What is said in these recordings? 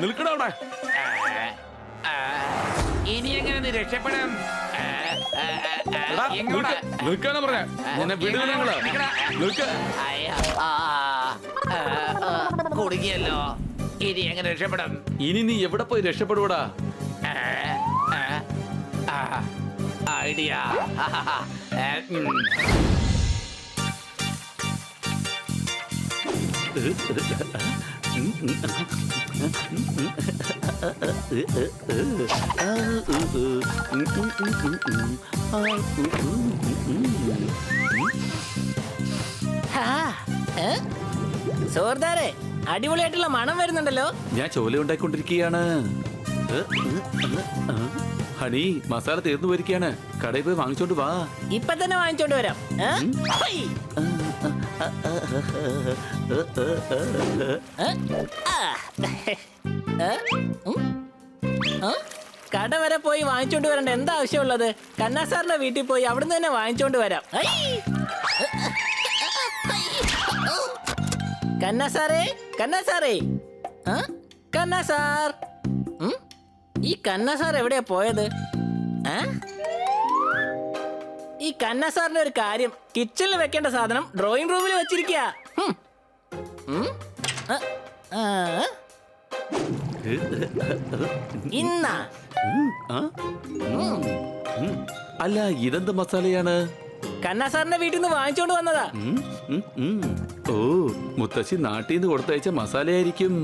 നിൽക്കണ അവിടെ. ഇനി എങ്ങനെ നീ രക്ഷപ്പെടും? എടാ, നിൽക്കാനാ പറഞ്ഞ. എന്നെ വിടുക ഞങ്ങള്. നിൽക്ക. കുടുങ്ങിയല്ലോ. ഇനി എങ്ങനെ രക്ഷപ്പെടും? ഇനി നീ എവിടെ പോയി രക്ഷപ്പെടുവടാ? ഐഡിയ. സോർദാരെ, അടിപൊളിയായിട്ടുള്ള മണം വരുന്നുണ്ടല്ലോ. ഞാൻ ചോല ഉണ്ടാക്കിക്കൊണ്ടിരിക്കുകയാണ്. ഹണി, മസാല തീർന്നു പോയിരിക്കുകയാണ്. കടയിൽ പോയി വാങ്ങിച്ചോണ്ട് വാ. ഇപ്പൊ തന്നെ വാങ്ങിച്ചോണ്ട് വരാം. കട വരെ പോയി വാങ്ങിച്ചോണ്ട് വരണ്ട എന്താ ആവശ്യമുള്ളത്? കന്നാ സാറിന്റെ വീട്ടിൽ പോയി അവിടുന്ന് തന്നെ വാങ്ങിച്ചോണ്ട് വരാം. കന്നാ സാറേ, കന്നാ സാറേ, കന്നാ സാർ. ഈ കന്നാ സാർ എവിടെയാ പോയത്? ഈ കന്നാ സാറിന്റെ ഒരു കാര്യം, കിച്ചണിൽ വെക്കേണ്ട സാധനം ഡ്രോയിങ് റൂമിൽ വെച്ചിരിക്കുക. ഇന്നാ അല്ല, ഇതെന്ത് മസാലയാണ്? കന്നാ സാറിന്റെ വീട്ടിൽ നിന്ന് വാങ്ങിച്ചോണ്ട് വന്നതാ. ഓ, മുത്തശ്ശി നാട്ടിൽ നിന്ന് കൊടുത്തയച്ച മസാലയായിരിക്കും.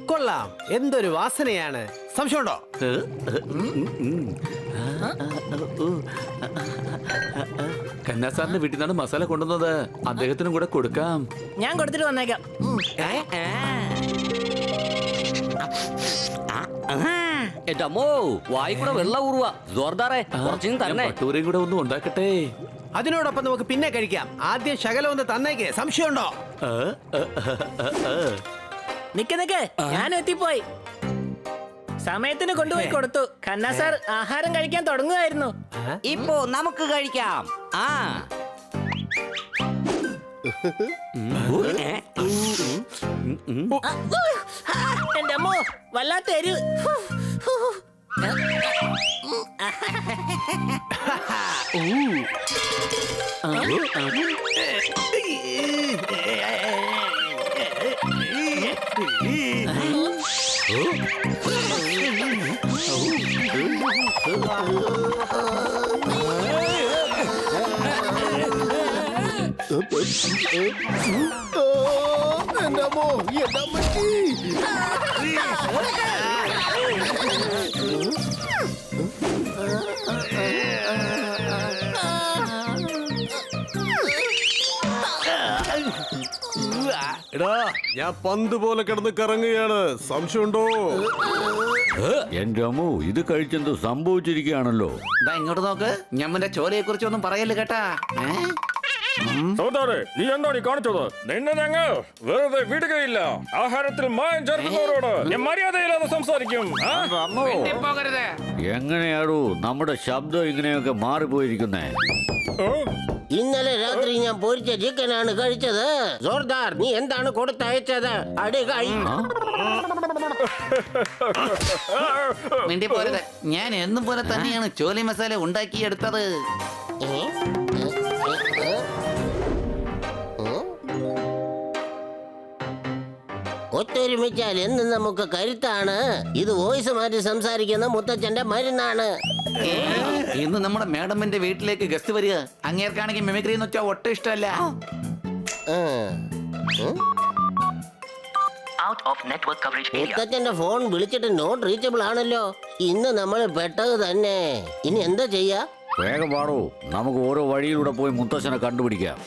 കൊള്ളാം, എന്തൊരു വാസനയാണ്. സംശയമുണ്ടോ? കന്നാ സാറിന്റെ വീട്ടിൽ നിന്നാണ് മസാല കൊണ്ടുവന്നത്. അദ്ദേഹത്തിനും കൂടെ കൊടുക്കാം. ഞാൻ കൊടുത്തിട്ട് വന്നേക്കാം. എന്റെ അമ്മോ, വായിക്കൂടെ വെള്ളം ഊറുക. ജോർദാറെ, കുറച്ചും തന്നെ. പട്ടൂരയും കൂടെ ഒന്നും ഉണ്ടാക്കട്ടെ. അതിനോടൊപ്പം നമുക്ക് പിന്നെ കഴിക്കാം. ആദ്യം ശകലം ഒന്ന് തന്നേക്ക്. സംശയമുണ്ടോ? നിക്ക് നിക്ക്, ഞാൻ എത്തിപ്പോയി. സമയത്തിന് കൊണ്ടുപോയി കൊടുത്തു. കന്നാ സാർ ആഹാരം കഴിക്കാൻ തുടങ്ങുമായിരുന്നു. ഇപ്പോ നമുക്ക് കഴിക്കാം. എന്റെ അമ്മോ, വല്ലാത്ത എരിവ്. എന്റെ അമ്മോ, എന്റെ അമ്മച്ചി. എടാ, ഞാൻ പന്ത് പോലെ കിടന്ന് കറങ്ങുകയാണ്. സംശയമുണ്ടോ? എന്റെ അമ്മോ, ഇത് കഴിച്ചെന്തോ സംഭവിച്ചിരിക്കുകയാണല്ലോ. ഇങ്ങോട്ട് നോക്ക്. ഞമ്മന്റെ ചോലയെ കുറിച്ച് ഒന്നും പറയല്ലേ കേട്ടാ. നീ എന്താണ് കാണിച്ചത്? നിന്നെ ഞങ്ങൾ വെറുതെ വിടുകയില്ല. ആഹാരത്തിൽ മായം ചേർക്കുന്നവരോട് ഞാൻ മര്യാദയില്ലാതെ സംസാരിക്കും. പോകരുത്. എങ്ങനെയാടോ നമ്മുടെ ശബ്ദം ഇങ്ങനെയൊക്കെ മാറിപ്പോയിരിക്കുന്നേ? ഇന്നലെ രാത്രി ഞാൻ പൊരിച്ച ചിക്കനാണ് കഴിച്ചത്. ജോർദാർ, നീ എന്താണ് കൊടുത്തയച്ചത്? അടികൈ. മിണ്ടി പോരുത്. ഞാൻ എന്നും പോലെ തന്നെയാണ് ചോലി മസാല ഉണ്ടാക്കിയെടുത്തത്. ഒത്തൊരുമിച്ചാൽ എന്ന് നമുക്ക് കരുത്താണ്. ഇത് വോയിസ് മാറ്റി സംസാരിക്കുന്ന മുത്തച്ഛന്റെ മരുന്നാണ്. ഇന്ന് നമ്മുടെ മേഡമിന്റെ വീട്ടിലേക്ക് ഗസ്റ്റ് വരിക. അങ്ങേർക്കാണെങ്കിൽ മിമിക്രി എന്ന് വെച്ചാൽ ഒട്ടും ഇഷ്ടമല്ല. മുത്തച്ഛന്റെ ഫോൺ വിളിച്ചിട്ട് നോട്ട് റീച്ചബിൾ ആണല്ലോ. ഇന്ന് നമ്മൾ പെട്ടത് തന്നെ. ഇനി എന്താ ചെയ്യാ? വേഗം പാടോ, നമുക്ക് ഓരോ വഴിയിലൂടെ പോയി മുത്തശ്ശനെ കണ്ടുപിടിക്കാം.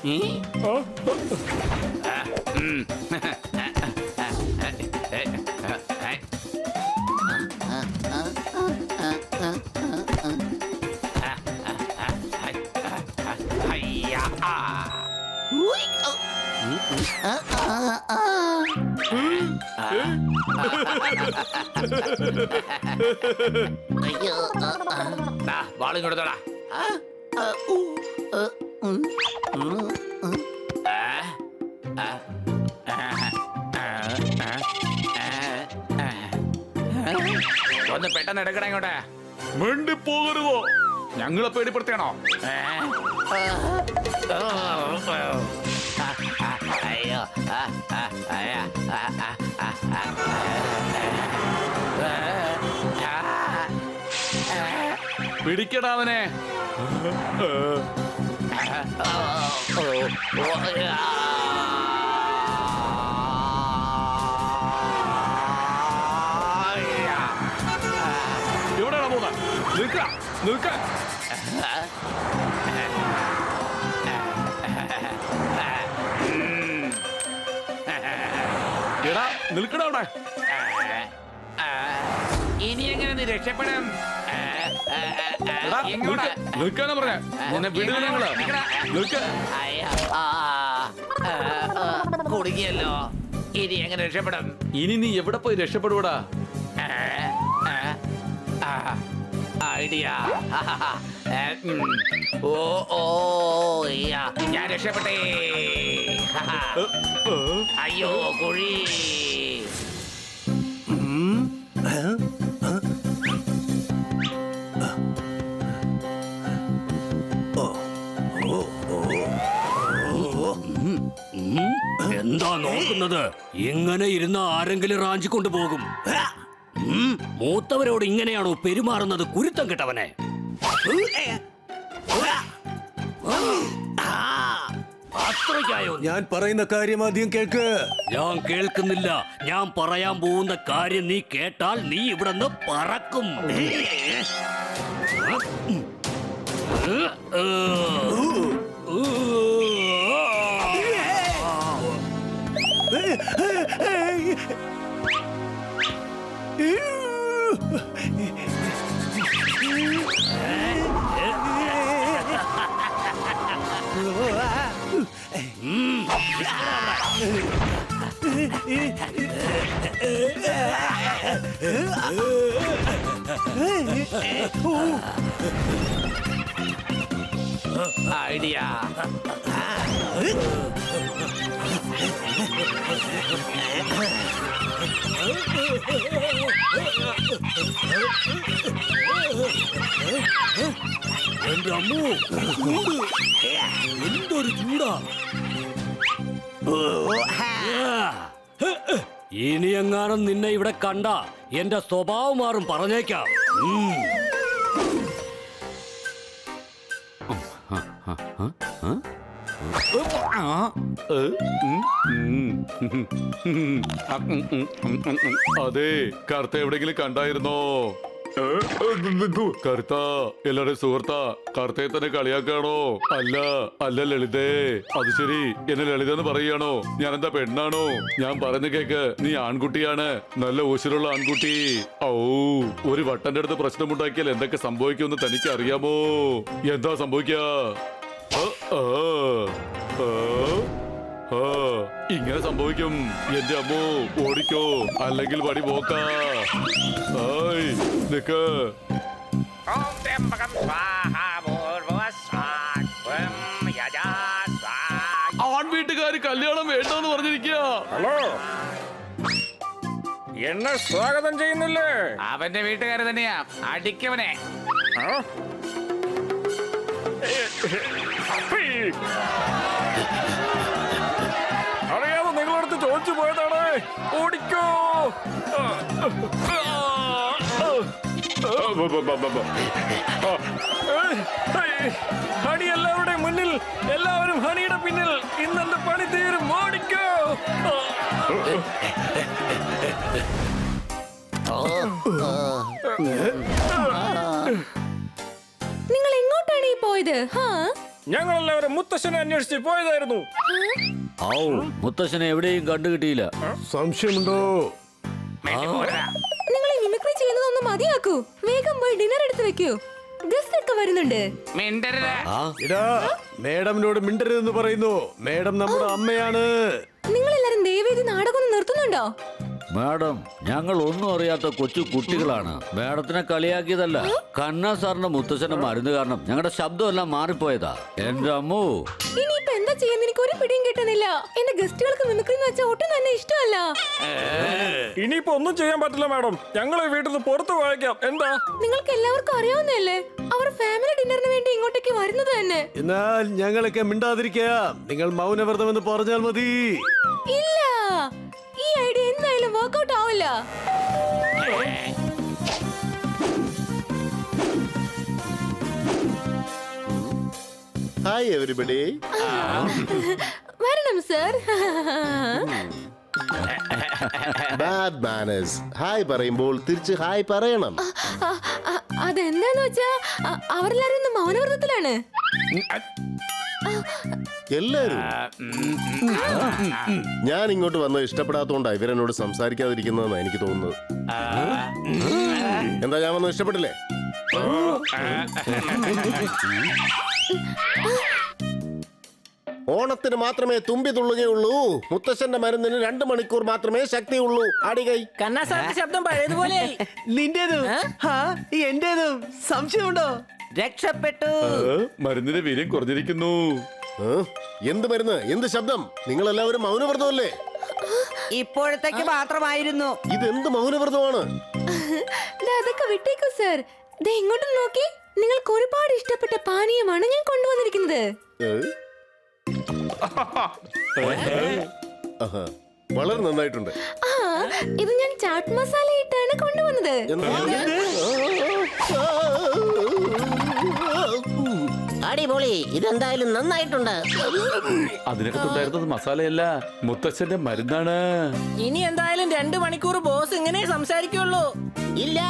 വാളും കൊടുത്തോടാ. ഒന്ന് പെട്ടെന്ന് എടുക്കണേ ഇങ്ങോട്ടെ. മിണ്ടിപ്പോകരുതോ, ഞങ്ങളെ പേടിപ്പെടുത്തിയാണോ? അയ്യോ പിടിക്കടാവനെ. എവിടെയാണോ പോകുന്നത്? നിൽക്ക നിൽക്ക. എടാ നിൽക്കടാ അവിടെ. ഇനി എങ്ങനെ നീ രക്ഷപ്പെടും? എടാ, നിൽക്ക. നിൽക്കാനാ പറഞ്ഞ നിന്നെ വിടില്ല ഞങ്ങള്. നിൽക്ക. കുടുങ്ങിയല്ലോ. ഇനി എങ്ങനെ രക്ഷപ്പെടും? ഇനി നീ എവിടെ പോയി രക്ഷപ്പെടുവടാ? ഐഡിയ. ഓ ഓ യാ. ഞാൻ രക്ഷപ്പെട്ടേ. അയ്യോ കുഴി. എന്താ നോക്കുന്നത്? ഇങ്ങനെ ഇരുന്ന ആരെങ്കിലും റാഞ്ചി കൊണ്ടുപോകും. മൂത്തവരോട് ഇങ്ങനെയാണോ പെരുമാറുന്നത്? കുരുത്തം കെട്ടവനെ. അത്രയ്ക്കായോ? ഞാൻ പറയുന്ന കാര്യം ആദ്യം കേൾക്ക്. ഞാൻ കേൾക്കുന്നില്ല. ഞാൻ പറയാൻ പോകുന്ന കാര്യം നീ കേട്ടാൽ നീ ഇവിടുന്ന് പറക്കും. ഐഡിയ. എന്റെ അമ്മോ, എന്തൊരു ചൂടാ! ഇനി എങ്ങാനും നിന്നെ ഇവിടെ കണ്ട എന്റെ സ്വഭാവം മാറും, പറഞ്ഞേക്കാം. അതെ, കറുത്ത എവിടെങ്കിലും കണ്ടായിരുന്നോ? കറുത്ത എല്ലാരും സുഹൃത്താ. കറുത്തയെ തന്നെ കളിയാക്കാണോ? അല്ല അല്ല ലളിതേ. അത് ശരി, എന്നെ ലളിത എന്ന് പറയാണോ? ഞാൻ എന്താ പെണ്ണാണോ? ഞാൻ പറഞ്ഞു കേക്ക്, നീ ആൺകുട്ടിയാണ്, നല്ല ഊശിലുള്ള ആൺകുട്ടി. ഔ, ഒരു വട്ടന്റെ അടുത്ത് പ്രശ്നമുണ്ടാക്കിയാൽ എന്തൊക്കെ സംഭവിക്കുമെന്ന് തനിക്ക് അറിയാമോ? എന്താ സംഭവിക്കാ? ഇങ്ങനെ സംഭവിക്കും. എന്റെ അമ്മോ, ഓടിക്കോ, അല്ലെങ്കിൽ പടി പോക്ക. നിക്ക്. ആൺവീട്ടുകാര് കല്യാണം വേണ്ടെന്ന് പറഞ്ഞിരിക്കുക. ഹലോ, എന്നെ സ്വാഗതം ചെയ്യുന്നില്ലേ? അവന്റെ വീട്ടുകാര് തന്നെയാ. അടിക്കവനെ. ആ? അറിയാതെ നിങ്ങളടുത്ത് ചോദിച്ചു പോയതാണ്. ഓടിക്കോ. ഹണി എല്ലാവരുടെയും മുന്നിൽ, എല്ലാവരും ഹണിയുടെ പിന്നിൽ. ഇന്നെന്റെ പണി തീരും. ഓടിക്കോ. നിങ്ങൾ എങ്ങോട്ടാണ് ഈ പോയത്? ഞങ്ങൾ എല്ലാവരും മുത്തശ്ശനെ അന്വേഷിച്ച് പോയതായിരുന്നു. ഔ, മുത്തശ്ശനെ എവിടെയും കണ്ടുകിട്ടിയില്ല. സംശയമുണ്ടോ? നിങ്ങൾ ഈ മിമിക്രി ചെയ്യുന്നതൊന്ന് മതിയാക്കൂ. വേഗം പോയി ഡിന്നർ എടുത്ത് വെക്കൂ. ഗസ്റ്റ് ഒക്കെ വരുന്നുണ്ട്. മിണ്ടരുത്. ഇടാ, മേഡമിനോട് മിണ്ടരുതെന്ന് പറയുന്നു. മേഡം നമ്മുടെ അമ്മയാണ്. നിങ്ങൾ എല്ലാരും ദയവേദി നാടകം ഒന്ന് നിർത്തുന്നുണ്ടോ? മാഡം ഞങ്ങൾ ഒന്നും അറിയാത്ത കൊച്ചു കുട്ടികളാണ്. മാഡത്തിനെ കളിയാക്കിയതല്ല. കണ്ണ സാറിന്റെ മുത്തശ്ശന്റെ മരുന്ന് കാരണം ഞങ്ങളുടെ ശബ്ദം എല്ലാം മാറിപ്പോയതാ. എന്റെ അമ്മു, ഇനിയിപ്പോ എന്താ ചെയ്യാൻ എനിക്ക് ഒരു പിടിയും കിട്ടുന്നില്ല. എന്റെ ഗസ്റ്റുകൾക്ക് മിമിക്രി എന്ന് വെച്ചാൽ ഒട്ടും തന്നെ ഇഷ്ടമല്ല. ഇനിയിപ്പോ ഒന്നും ചെയ്യാൻ പറ്റില്ല മാഡം. ഞങ്ങൾ ഈ വീട്ടിൽ നിന്ന് പുറത്ത് വായിക്കാം. എന്താ? നിങ്ങൾക്ക് എല്ലാവർക്കും അറിയാവുന്നതല്ലേ, അവർ ഫാമിലി ഡിന്നറിന് വേണ്ടി ഇങ്ങോട്ടേക്ക് വരുന്നത് തന്നെ. എന്നാൽ ഞങ്ങളൊക്കെ മിണ്ടാതിരിക്കാം. നിങ്ങൾ മൗനവ്രതം എന്ന് പറഞ്ഞാൽ മതി. ഇല്ല, ഈ ഐഡിയ എന്തായാലും വർക്ക്ഔട്ട് ആവില്ല. Hi everybody. വരണം സർ. Bad manners. ഹായ് പറയുമ്പോൾ തിരിച്ച് ഹായ് പറയണം. അതെന്താന്ന് വെച്ചാ അവരെല്ലാരും ഇന്ന് മൗനവ്രതത്തിലാണ്. എല്ലാരും ഞാൻ ഇങ്ങോട്ട് വന്നത് ഇഷ്ടപ്പെടാത്തോണ്ടാ ഇവരെന്നോട് സംസാരിക്കാതിരിക്കുന്നതെന്ന് എനിക്ക് തോന്നുന്നത്. എന്താ ഞാൻ വന്നത് ഇഷ്ടപ്പെട്ടില്ലേ? ഓണത്തിന് മാത്രമേ തുമ്പി തുള്ളുകയുള്ളൂ. മുത്തശ്ശന്റെ മരുന്നിന് 2 മണിക്കൂർ മാത്രമേ ശക്തിയുള്ളൂ. ആടികൈ. കണ്ണാ സാറിന്റെ ശബ്ദം പഴയതുപോലെ നിന്റേതും ഈ എന്റേതും സംശയമുണ്ടോ? രക്ഷപ്പെട്ടു. മരുന്നിന്റെ വീര്യം കുറഞ്ഞിരിക്കുന്നു. എന്ത് മരുന്ന്? എന്ത് ശബ്ദം? നിങ്ങൾ എല്ലാവരും മൗനവ്രതമല്ലേ? ഇപ്പോഴത്തേക്ക് മാത്രമായിരുന്നു. ഇതെന്ത് മൗനവ്രതമാണ്? അതൊക്കെ വിട്ടേക്കൂ സർ. ദേ ഇങ്ങോട്ട് നോക്കി, നിങ്ങൾക്ക് ഒരുപാട് ഇഷ്ടപ്പെട്ട പാനീയമാണ് ഞാൻ കൊണ്ടുവന്നിരിക്കുന്നത്. ആഹാ, വളരെ നന്നായിട്ടുണ്ട്. ആ, ഇത് ഞാൻ ചാട്ട് മസാല ഇട്ടാണ് കൊണ്ടുവന്നത്. അടിപൊളി, ഇതെന്തായാലും നന്നായിട്ടുണ്ട്. അതിനകത്തുണ്ടായിരുന്നത് മസാലയല്ല, മുത്തശ്ശന്റെ മരുന്നാണ്. ഇനി എന്തായാലും 2 മണിക്കൂർ ബോസ് ഇങ്ങനെ സംസാരിക്കുള്ളൂ. ഇല്ല.